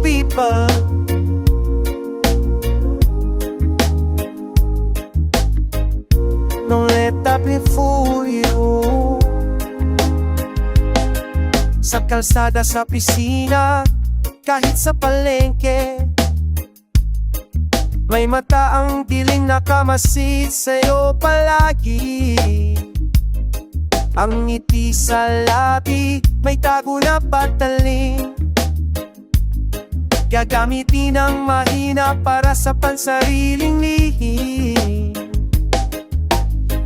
people. Don't let that be fool you. Sa kalsada, sa pisina, kahit sa palengke, may mata ang diling nakamasid sa'yo palagi. Ang ngiti sa labi, may tago na patalim. Gagamitin ang mahina para sa pansariling lihim.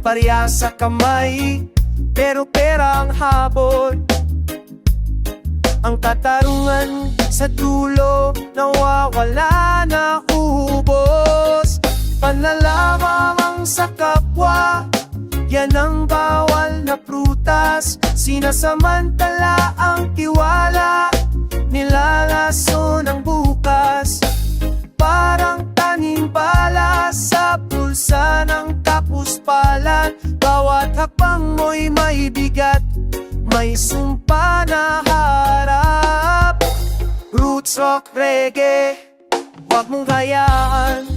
Pareha sa kamay, pero pera ang habol. Ang katarungan sa dulo, nawawala na ubos. Panlalamang sa kapwa, yan ang bawal na prutas. Sinasamantala ang tiwala, nilalaso ng bukas. Parang tanim bala sa bulsa ng kapuspalan. Bawat hakbang mo'y may bigat, may sumpa na harap. Roots rock reggae, huwag mong hayaan.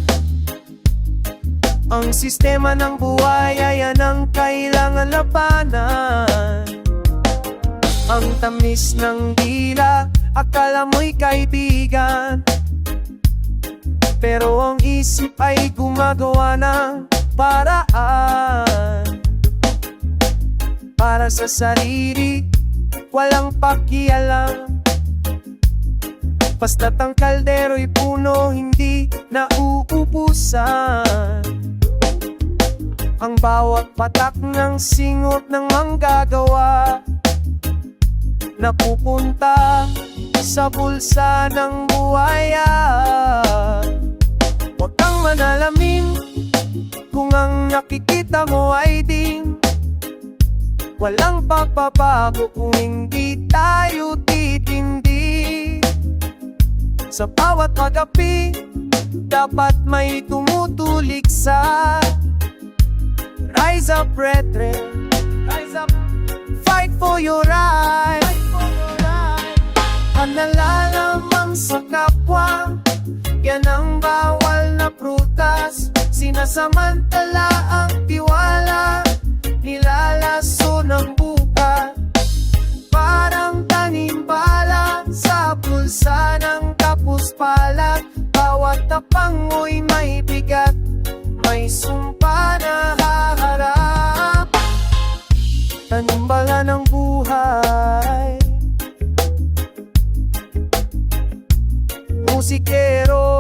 Ang sistema ng buhay ay yan ang kailangan labanan. Ang tamis ng dila, akala mo'y kaibigan, pero ang isip ay gumagawa ng paraan. Para sa sarili, walang pakialam. Basta't ang kaldero'y puno, hindi nauubusan. Ang bawat patak ng singot ng manggagawa, napupunta sa bulsa ng buhaya. Huwag kang manalamin kung ang nakikita mo ay dim. Walang pagbabago kung hindi tayo titindi. Sa bawat magapi, dapat may tumutulig sa rise up, brethren, rise up, fight for your right. Panalalamang sa kapwa, yan ang bawal na prutas. Sinasamantala ang tiwala, nilalaso ng buka. Parang tanim bala sa bulsa ng kapuspalan. Bawat tapang mo'y may bigat, may sumpa na haharap. Tanim bala ng buhay, musikero,